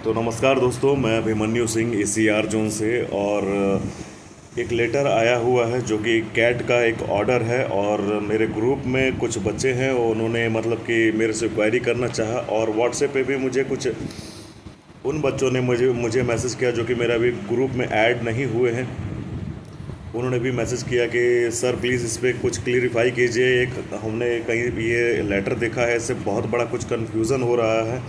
तो नमस्कार दोस्तों, मैं अभिमन्यु सिंह ACR जोन से। और एक लेटर आया हुआ है जो कि कैट का एक ऑर्डर है। और मेरे ग्रुप में कुछ बच्चे हैं, उन्होंने मतलब कि मेरे से क्वेरी करना चाहा। और व्हाट्सएप पे भी मुझे कुछ उन बच्चों ने मुझे मुझे मैसेज किया जो कि मेरा अभी ग्रुप में ऐड नहीं हुए हैं। उन्होंने भी मैसेज किया कि सर प्लीज़ इस पर कुछ क्लियरिफाई कीजिए। एक हमने कहीं भी ये लेटर देखा है, इससे बहुत बड़ा कुछ कन्फ्यूज़न हो रहा है।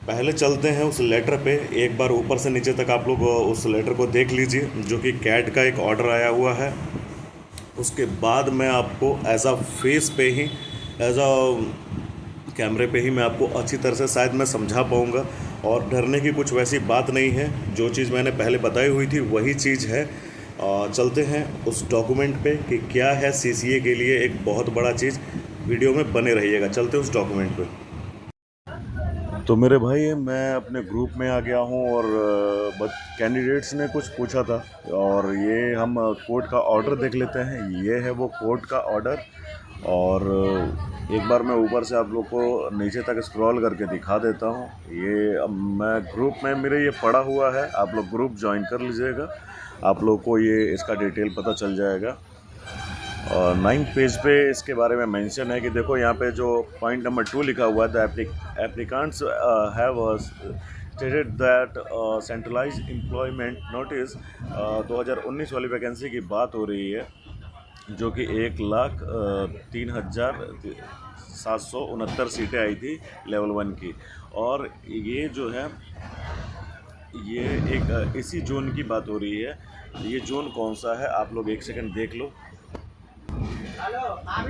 पहले चलते हैं उस लेटर पे, एक बार ऊपर से नीचे तक आप लोग उस लेटर को देख लीजिए जो कि कैट का एक ऑर्डर आया हुआ है। उसके बाद मैं आपको एज अ फेस पे ही, एज अ कैमरे पे ही मैं आपको अच्छी तरह से शायद मैं समझा पाऊँगा। और डरने की कुछ वैसी बात नहीं है, जो चीज़ मैंने पहले बताई हुई थी वही चीज़ है। चलते हैं उस डॉक्यूमेंट पे कि क्या है CCA के लिए एक बहुत बड़ा चीज़। वीडियो में बने रहिएगा। चलते हैं उस डॉक्यूमेंट पे। तो मेरे भाई, मैं अपने ग्रुप में आ गया हूँ और कैंडिडेट्स ने कुछ पूछा था। और ये हम कोर्ट का ऑर्डर देख लेते हैं। ये है वो कोर्ट का ऑर्डर। और एक बार मैं ऊपर से आप लोग को नीचे तक स्क्रॉल करके दिखा देता हूँ। ये अब मैं ग्रुप में, मेरे ये पड़ा हुआ है, आप लोग ग्रुप ज्वाइन कर लीजिएगा। आप लोग को ये इसका डिटेल पता चल जाएगा। और 9th पेज पे इसके बारे में मेंशन है कि देखो यहाँ पे जो पॉइंट नंबर 2 लिखा हुआ है, the applicants have stated that centralize employment notice 2019 वाली वैकेंसी की बात हो रही है, जो कि 1,03,769 सीटें आई थी लेवल 1 की। और ये जो है, ये एक इसी जोन की बात हो रही है। ये जोन कौन सा है आप लोग एक सेकंड देख लो।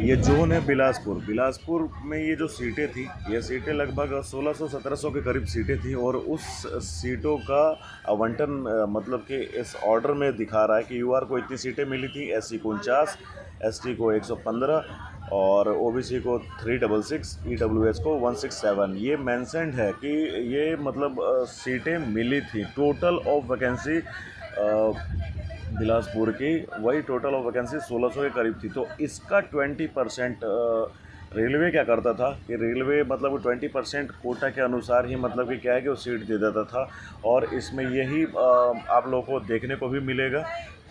ये जोन है बिलासपुर। बिलासपुर में ये जो सीटें थी, ये सीटें लगभग 1600-1700 के करीब सीटें थी। और उस सीटों का आवंटन मतलब कि इस ऑर्डर में दिखा रहा है कि UR को इतनी सीटें मिली थी, SC को 49, ST को 115 और OBC को 366, EWS को 167। ये मेंशन्ड है कि ये मतलब सीटें मिली थी। टोटल ऑफ वैकेंसी बिलासपुर की, वही टोटल ऑफ वैकेंसी 1600 के करीब थी। तो इसका 20% रेलवे क्या करता था कि रेलवे मतलब 20% कोटा के अनुसार ही मतलब कि क्या है कि वो सीट दे देता था। और इसमें यही आप लोगों को देखने को भी मिलेगा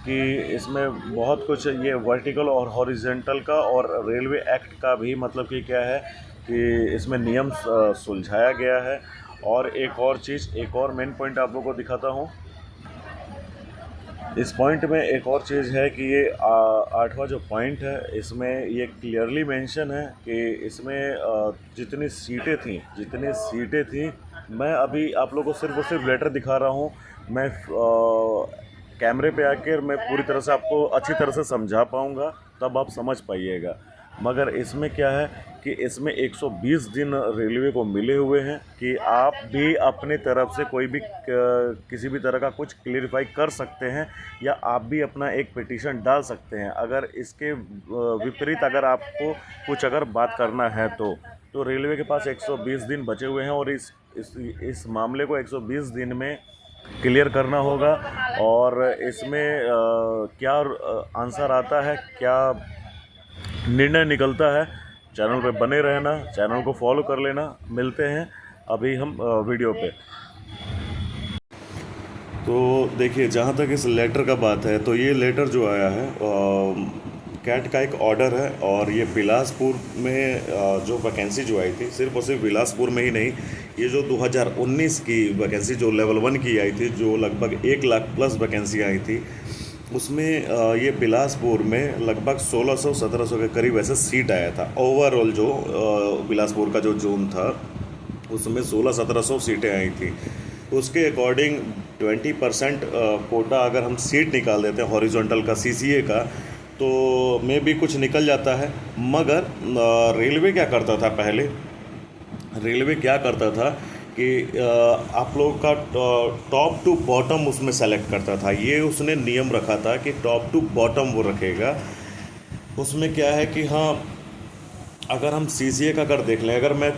कि इसमें बहुत कुछ ये वर्टिकल और हॉरिजेंटल का और रेलवे एक्ट का भी मतलब कि क्या है कि इसमें नियम सुलझाया गया है। और एक और चीज़, एक और मेन पॉइंट आप लोगों को दिखाता हूँ। इस पॉइंट में एक और चीज़ है कि ये 8वां जो पॉइंट है, इसमें ये क्लियरली मेंशन है कि इसमें जितनी सीटें थी, मैं अभी आप लोगों को सिर्फ और सिर्फ लेटर दिखा रहा हूँ। मैं कैमरे पे आकर मैं पूरी तरह से आपको अच्छी तरह से समझा पाऊँगा, तब आप समझ पाइएगा। मगर इसमें क्या है कि इसमें 120 दिन रेलवे को मिले हुए हैं कि आप भी अपनी तरफ से कोई भी किसी भी तरह का कुछ क्लियरिफाई कर सकते हैं, या आप भी अपना एक पिटीशन डाल सकते हैं। अगर इसके विपरीत अगर आपको कुछ अगर बात करना है तो रेलवे के पास 120 दिन बचे हुए हैं। और इस मामले को 120 दिन में क्लियर करना होगा। और इसमें क्या आंसर आता है, क्या निर्णय निकलता है, चैनल पे बने रहना, चैनल को फॉलो कर लेना। मिलते हैं अभी हम वीडियो पे। तो देखिए, जहाँ तक इस लेटर का बात है, तो ये लेटर जो आया है कैट का एक ऑर्डर है। और ये बिलासपुर में जो वैकेंसी जो आई थी, सिर्फ और सिर्फ बिलासपुर में ही नहीं, ये जो 2019 की वैकेंसी जो लेवल 1 की आई थी, जो लगभग 1 लाख प्लस वैकेंसी आई थी, उसमें ये बिलासपुर में लगभग 1600-1700 के करीब ऐसा सीट आया था। ओवरऑल जो बिलासपुर का जो जोन था, उसमें 1600-1700 सीटें आई थी। उसके अकॉर्डिंग 20% कोटा अगर हम सीट निकाल देते हैं हॉरिजॉन्टल का, CCA का, तो में भी कुछ निकल जाता है। मगर रेलवे क्या करता था पहले, रेलवे क्या करता था कि आप लोगों का टॉप टू बॉटम उसमें सेलेक्ट करता था। ये उसने नियम रखा था कि टॉप टू बॉटम वो रखेगा। उसमें क्या है कि हाँ, अगर हम CCA का अगर देख लें, अगर मैं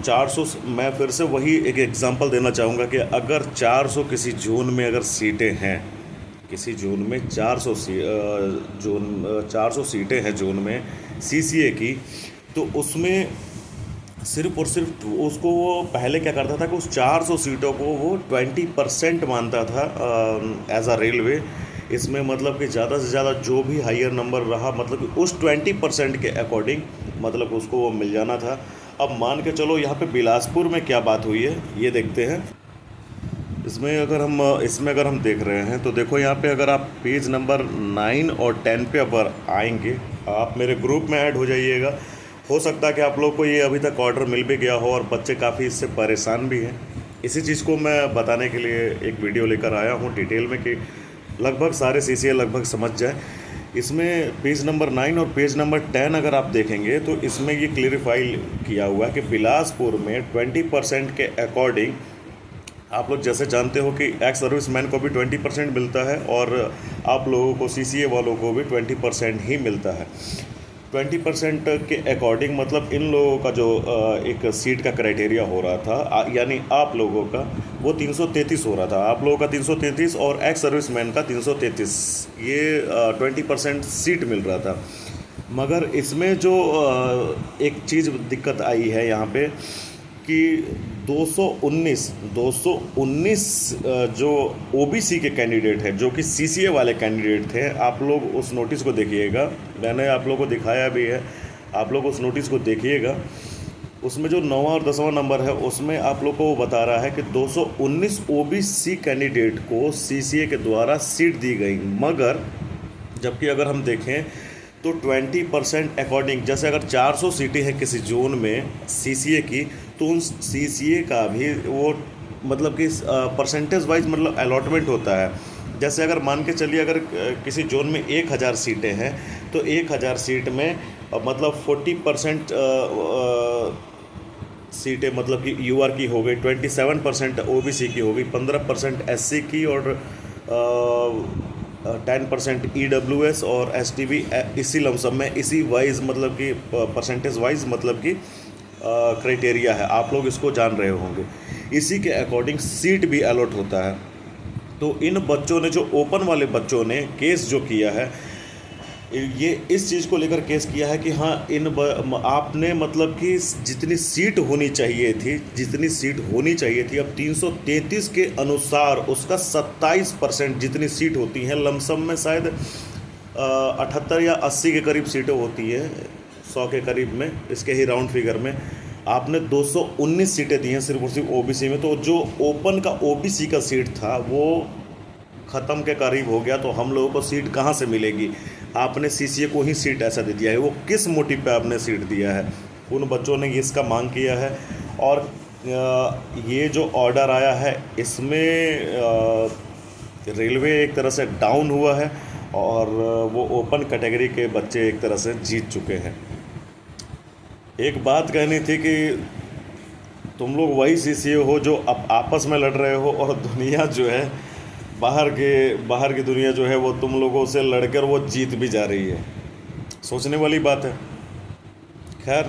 400, मैं फिर से वही एक एग्जांपल देना चाहूँगा कि अगर 400 किसी जोन में अगर सीटें हैं, किसी जोन में 400 सीटें हैं जोन में CCA की, तो उसमें सिर्फ और सिर्फ उसको वो पहले क्या करता था कि उस 400 सीटों को वो 20% मानता था एज अ रेलवे। इसमें मतलब कि ज़्यादा से ज़्यादा जो भी हायर नंबर रहा मतलब कि उस 20% के अकॉर्डिंग मतलब उसको वो मिल जाना था। अब मान के चलो यहाँ पे बिलासपुर में क्या बात हुई है ये देखते हैं। इसमें अगर हम देख रहे हैं तो देखो यहाँ पे अगर आप पेज नंबर 9 और 10 पे अगर आएंगे, आप मेरे ग्रुप में ऐड हो जाइएगा। हो सकता है कि आप लोग को ये अभी तक ऑर्डर मिल भी गया हो और बच्चे काफ़ी इससे परेशान भी हैं। इसी चीज़ को मैं बताने के लिए एक वीडियो लेकर आया हूँ डिटेल में, कि लगभग सारे सीसीए लगभग समझ जाए। इसमें पेज नंबर 9 और पेज नंबर 10 अगर आप देखेंगे तो इसमें ये क्लियरिफाई किया हुआ है कि बिलासपुर में 20% के अकॉर्डिंग, आप लोग जैसे जानते हो कि एक्स सर्विसमैन को भी 20% मिलता है और आप लोगों को सीसीए वालों को भी 20% ही मिलता है। 20% के अकॉर्डिंग मतलब इन लोगों का जो एक सीट का क्राइटेरिया हो रहा था, यानी आप लोगों का वो 333 हो रहा था, आप लोगों का 333 और एक्स सर्विसमैन का 333, ये 20% सीट मिल रहा था। मगर इसमें जो एक चीज़ दिक्कत आई है यहाँ पे कि 219 जो ओबीसी के कैंडिडेट हैं, जो कि सीसीए वाले कैंडिडेट थे, आप लोग उस नोटिस को देखिएगा, मैंने आप लोगों को दिखाया भी है, आप लोग उस नोटिस को देखिएगा। उसमें जो 9वां और 10वां नंबर है उसमें आप लोग को वो बता रहा है कि 219 ओबीसी कैंडिडेट को सीसीए के द्वारा सीट दी गई। मगर जबकि अगर हम देखें तो 20% अकॉर्डिंग, जैसे अगर 400 सीटें हैं किसी जोन में सीसीए की, तो उन सीसीए का भी वो मतलब कि परसेंटेज वाइज मतलब अलॉटमेंट होता है। जैसे अगर मान के चलिए अगर किसी जोन में 1000 सीटें हैं तो 1000 सीट में मतलब 40% सीटें मतलब कि यूआर की हो गई, 27% ओबीसी की हो गई, 15% एससी की और 10% ईडब्ल्यूएस और एसटीबी, इसी लमसम में इसी वाइज मतलब कि परसेंटेज वाइज मतलब कि क्राइटेरिया है, आप लोग इसको जान रहे होंगे। इसी के अकॉर्डिंग सीट भी अलॉट होता है। तो इन बच्चों ने, जो ओपन वाले बच्चों ने केस जो किया है, ये इस चीज़ को लेकर केस किया है कि हाँ आपने मतलब कि जितनी सीट होनी चाहिए थी, अब 333 के अनुसार उसका 27% जितनी सीट होती हैं, लमसम में शायद 78 या 80 के करीब सीटें होती है, 100 के करीब में, इसके ही राउंड फिगर में आपने 219 सीटें दी हैं सिर्फ और सिर्फ ओबीसी में। तो जो ओपन का ओबीसी का सीट था वो ख़त्म के करीब हो गया, तो हम लोगों को सीट कहाँ से मिलेगी? आपने सीसीए को ही सीट ऐसा दे दिया है। वो किस मोटिव पे आपने सीट दिया है? उन बच्चों ने इसका मांग किया है। और ये जो ऑर्डर आया है इसमें रेलवे एक तरह से डाउन हुआ है और वो ओपन कैटेगरी के बच्चे एक तरह से जीत चुके हैं। एक बात कहनी थी कि तुम लोग वही सीसीए हो जो अब आपस में लड़ रहे हो, और दुनिया जो है बाहर की दुनिया जो है वो तुम लोगों से लड़कर वो जीत भी जा रही है। सोचने वाली बात है। खैर,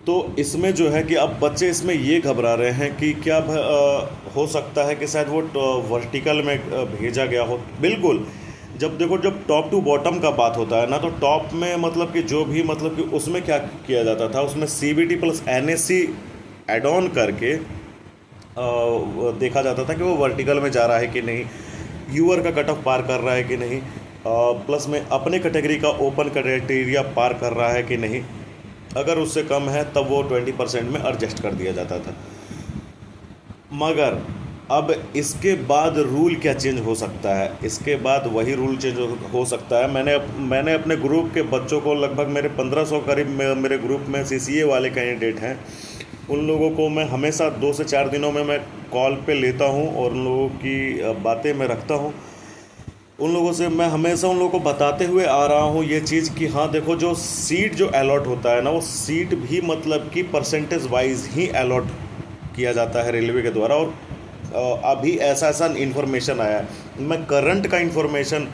तो इसमें जो है कि अब बच्चे इसमें ये घबरा रहे हैं कि क्या हो सकता है कि शायद वो वर्टिकल में भेजा गया हो। बिल्कुल, जब देखो, जब टॉप टू बॉटम का बात होता है ना, तो टॉप में मतलब कि जो भी मतलब कि उसमें क्या किया जाता था, उसमें CBT plus NSC add on करके देखा जाता था कि वो वर्टिकल में जा रहा है कि नहीं, यूआर का कट ऑफ पार कर रहा है कि नहीं, प्लस में अपने कैटेगरी का ओपन क्राइटेरिया पार कर रहा है कि नहीं। अगर उससे कम है तब वो 20% में एडजस्ट कर दिया जाता था। मगर अब इसके बाद रूल क्या चेंज हो सकता है? इसके बाद वही रूल चेंज हो सकता है। मैंने अपने ग्रुप के बच्चों को, लगभग मेरे 1500 करीब मेरे ग्रुप में सीसीए वाले कैंडिडेट हैं, उन लोगों को मैं हमेशा 2 से 4 दिनों में मैं कॉल पे लेता हूं और उन लोगों की बातें मैं रखता हूं। उन लोगों से मैं हमेशा उन लोगों को बताते हुए आ रहा हूं ये चीज़ कि हाँ देखो, जो सीट जो अलॉट होता है ना, वो सीट भी मतलब कि परसेंटेज वाइज ही अलॉट किया जाता है रेलवे के द्वारा। और अभी ऐसा इन्फॉर्मेशन आया है, मैं करंट का इन्फॉर्मेशन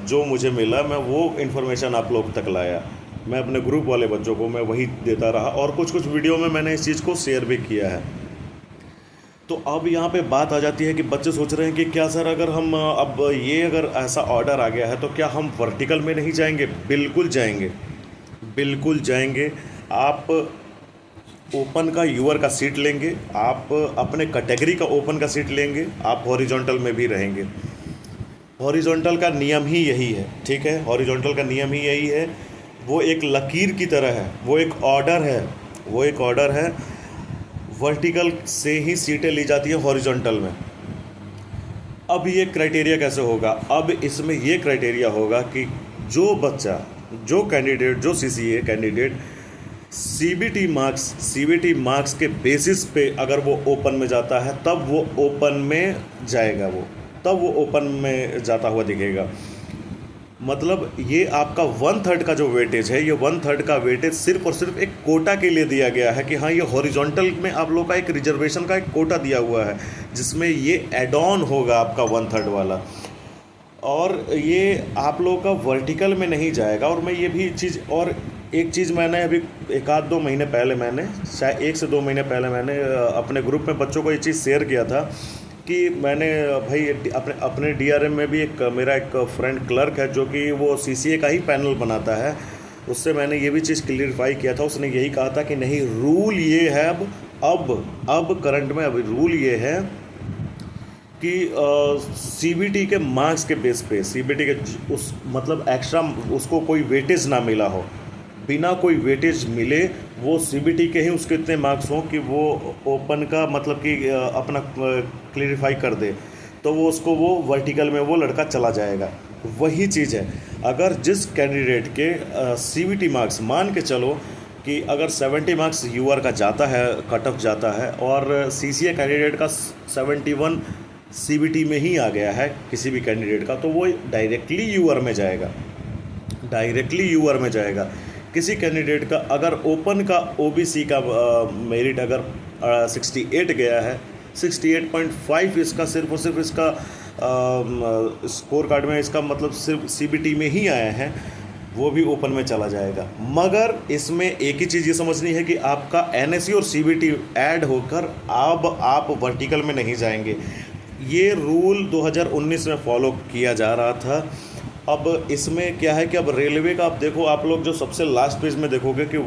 जो मुझे मिला मैं वो इन्फॉर्मेशन आप लोग तक लाया। मैं अपने ग्रुप वाले बच्चों को मैं वही देता रहा और कुछ वीडियो में मैंने इस चीज़ को शेयर भी किया है। तो अब यहाँ पे बात आ जाती है कि बच्चे सोच रहे हैं कि क्या सर, अगर हम अब ये अगर ऐसा ऑर्डर आ गया है तो क्या हम वर्टिकल में नहीं जाएंगे? बिल्कुल जाएंगे, बिल्कुल जाएंगे। आप ओपन का यूआर का सीट लेंगे, आप अपने कैटेगरी का ओपन का सीट लेंगे, आप हॉरिजॉन्टल में भी रहेंगे। हॉरिजॉन्टल का नियम ही यही है, ठीक है, हॉरिजॉन्टल का नियम ही यही है। वो एक लकीर की तरह है, वो एक ऑर्डर है, वो एक ऑर्डर है। वर्टिकल से ही सीटें ली जाती हैं हॉरिजॉन्टल में। अब ये क्राइटेरिया कैसे होगा? अब इसमें ये क्राइटेरिया होगा कि जो बच्चा, जो कैंडिडेट, जो सीसीए कैंडिडेट सीबीटी मार्क्स के बेसिस पे अगर वो ओपन में जाता है, तब वो ओपन में जाएगा, तब वो ओपन में जाता हुआ दिखेगा। मतलब ये आपका 1/3 का जो वेटेज है, ये 1/3 का वेटेज सिर्फ और सिर्फ एक कोटा के लिए दिया गया है कि हाँ, ये हॉरिजॉन्टल में आप लोग का एक रिजर्वेशन का एक कोटा दिया हुआ है, जिसमें ये एड ऑन होगा आपका 1/3 वाला, और ये आप लोगों का वर्टिकल में नहीं जाएगा। और मैं ये भी चीज़, और एक चीज़ मैंने अभी 1-2 महीने पहले, मैंने शायद 1 से 2 महीने पहले मैंने अपने ग्रुप में बच्चों को ये चीज़ शेयर किया था कि मैंने भाई अपने डीआरएम में भी मेरा एक फ्रेंड क्लर्क है जो कि वो सीसीए का ही पैनल बनाता है, उससे मैंने ये भी चीज़ क्लियरिफाई किया था। उसने यही कहा था कि नहीं, रूल ये है अब करंट में अभी रूल ये है कि सीबीटी के मार्क्स के बेस पे, सीबीटी के उस मतलब एक्स्ट्रा उसको कोई वेटेज ना मिला हो, बिना कोई वेटेज मिले वो सीबीटी के ही उसके इतने मार्क्स हों कि वो ओपन का मतलब कि अपना क्लियरिफाई कर दे, तो वो उसको वो वर्टिकल में वो लड़का चला जाएगा। वही चीज़ है, अगर जिस कैंडिडेट के सीबीटी मार्क्स, मान के चलो कि अगर 70 मार्क्स यूआर का जाता है, कट ऑफ जाता है, और सीसीए कैंडिडेट का 71 सीबीटी में ही आ गया है किसी भी कैंडिडेट का, तो वो डायरेक्टली यूआर में जाएगा, डायरेक्टली यूआर में जाएगा। किसी कैंडिडेट का अगर ओपन का ओबीसी का मेरिट अगर 68 गया है, 68.5 इसका सिर्फ और सिर्फ इसका स्कोर कार्ड में इसका मतलब सिर्फ सीबीटी में ही आया है, वो भी ओपन में चला जाएगा। मगर इसमें एक ही चीज़ ये समझनी है कि आपका एनएससी और सीबीटी ऐड होकर अब आप वर्टिकल में नहीं जाएंगे। ये रूल 2019 में फॉलो किया जा रहा था। अब इसमें क्या है कि अब रेलवे का आप देखो, आप लोग जो सबसे लास्ट पेज में देखोगे कि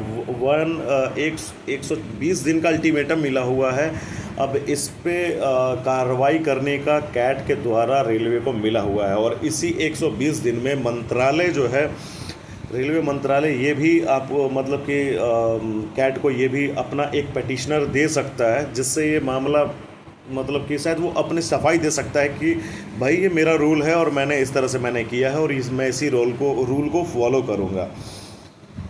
120 दिन का अल्टीमेटम मिला हुआ है। अब इस पे कार्रवाई करने का कैट के द्वारा रेलवे को मिला हुआ है, और इसी 120 दिन में मंत्रालय जो है, रेलवे मंत्रालय ये भी आप मतलब कि कैट को ये भी अपना एक पिटिशनर दे सकता है, जिससे ये मामला मतलब कि शायद वो अपनी सफाई दे सकता है कि भाई ये मेरा रूल है और मैंने इस तरह से मैंने किया है और मैं इसी रूल को फॉलो करूँगा।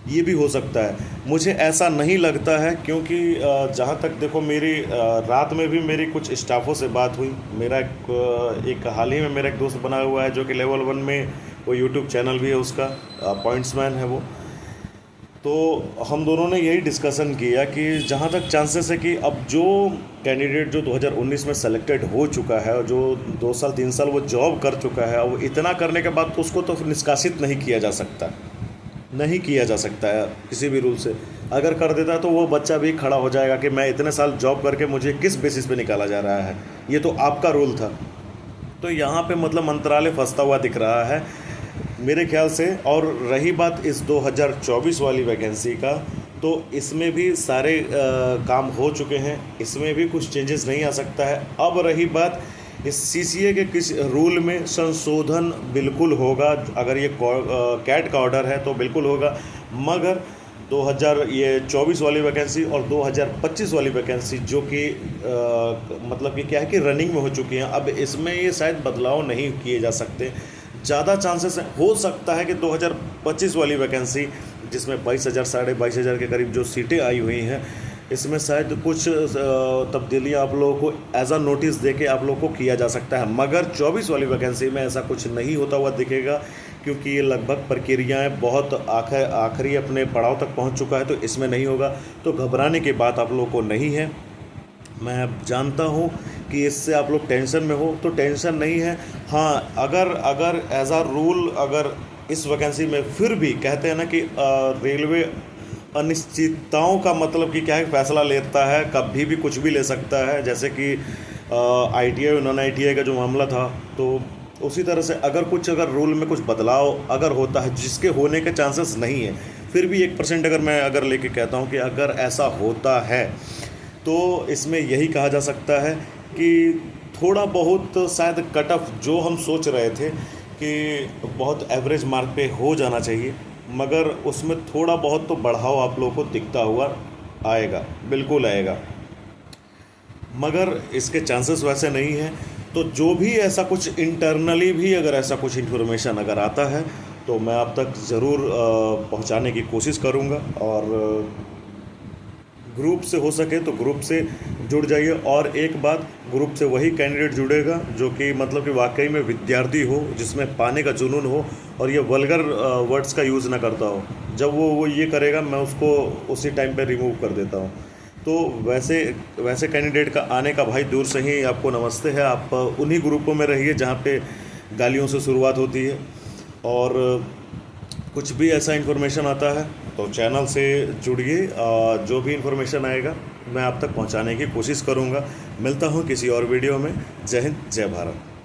ये भी हो सकता है, मुझे ऐसा नहीं लगता है, क्योंकि जहाँ तक देखो मेरी रात में भी मेरी कुछ स्टाफों से बात हुई। मेरा एक हाल ही में मेरा एक दोस्त बना हुआ है जो कि लेवल 1 में वो यूट्यूब चैनल भी है उसका, पॉइंट्समैन है वो। तो हम दोनों ने यही डिस्कशन किया कि जहाँ तक चांसेस है कि अब जो कैंडिडेट जो 2019 में सेलेक्टेड हो चुका है और जो 2 साल 3 साल वो जॉब कर चुका है, अब इतना करने के बाद तो उसको तो निष्कासित नहीं किया जा सकता, नहीं किया जा सकता है किसी भी रूल से। अगर कर देता है तो वो बच्चा भी खड़ा हो जाएगा कि मैं इतने साल जॉब करके मुझे किस बेसिस पे निकाला जा रहा है, ये तो आपका रूल था। तो यहाँ पे मतलब मंत्रालय फंसता हुआ दिख रहा है मेरे ख्याल से। और रही बात इस 2024 वाली वैकेंसी का, तो इसमें भी सारे काम हो चुके हैं, इसमें भी कुछ चेंजेस नहीं आ सकता है। अब रही बात इस सीसीए के किस रूल में संशोधन बिल्कुल होगा, अगर ये कैट का ऑर्डर है तो बिल्कुल होगा। मगर 2024 वाली वैकेंसी और 2025 वाली वैकेंसी जो कि मतलब कि क्या है कि रनिंग में हो चुकी हैं, अब इसमें ये शायद बदलाव नहीं किए जा सकते। ज़्यादा चांसेस हो सकता है कि 2025 वाली वैकेंसी जिसमें 22,000 साढ़े 22,000 के करीब जो सीटें आई हुई हैं, इसमें शायद कुछ तब्दीलियाँ आप लोगों को एज अ नोटिस देके आप लोगों को किया जा सकता है। मगर 24 वाली वैकेंसी में ऐसा कुछ नहीं होता हुआ दिखेगा, क्योंकि ये लगभग प्रक्रियाएँ बहुत आखिरी अपने पड़ाव तक पहुँच चुका है, तो इसमें नहीं होगा। तो घबराने की बात आप लोगों को नहीं है। मैं जानता हूँ कि इससे आप लोग टेंशन में हो, तो टेंशन नहीं है। हाँ, अगर एज आ रूल अगर इस वैकेंसी में फिर भी कहते हैं ना कि रेलवे अनिश्चितताओं का मतलब कि क्या है, फैसला लेता है, कभी भी कुछ भी ले सकता है। जैसे कि आईटीआई और नॉन आईटीआई का जो मामला था, तो उसी तरह से अगर रूल में कुछ बदलाव अगर होता है, जिसके होने के चांसेस नहीं है, फिर भी 1% अगर मैं लेके कहता हूँ कि अगर ऐसा होता है तो इसमें यही कहा जा सकता है कि थोड़ा बहुत शायद कट ऑफ जो हम सोच रहे थे कि बहुत एवरेज मार्क पे हो जाना चाहिए, मगर उसमें थोड़ा बहुत तो बढ़ाव आप लोगों को दिखता हुआ आएगा, बिल्कुल आएगा। मगर इसके चांसेस वैसे नहीं हैं। तो जो भी ऐसा कुछ इंटरनली भी अगर ऐसा कुछ इन्फॉर्मेशन अगर आता है तो मैं आप तक ज़रूर पहुंचाने की कोशिश करूंगा। और ग्रुप से हो सके तो ग्रुप से जुड़ जाइए। और एक बात, ग्रुप से वही कैंडिडेट जुड़ेगा जो कि मतलब कि वाकई में विद्यार्थी हो, जिसमें पाने का जुनून हो और ये वल्गर वर्ड्स का यूज़ ना करता हो। जब वो ये करेगा मैं उसको उसी टाइम पे रिमूव कर देता हूँ। तो वैसे वैसे कैंडिडेट का आने का भाई दूर से ही आपको नमस्ते है। आप उन्हीं ग्रुपों में रहिए जहाँ पे गालियों से शुरुआत होती है। और कुछ भी ऐसा इन्फॉर्मेशन आता है तो चैनल से जुड़िए। जो भी इन्फॉर्मेशन आएगा मैं आप तक पहुंचाने की कोशिश करूंगा। मिलता हूं किसी और वीडियो में। जय हिंद, जय भारत।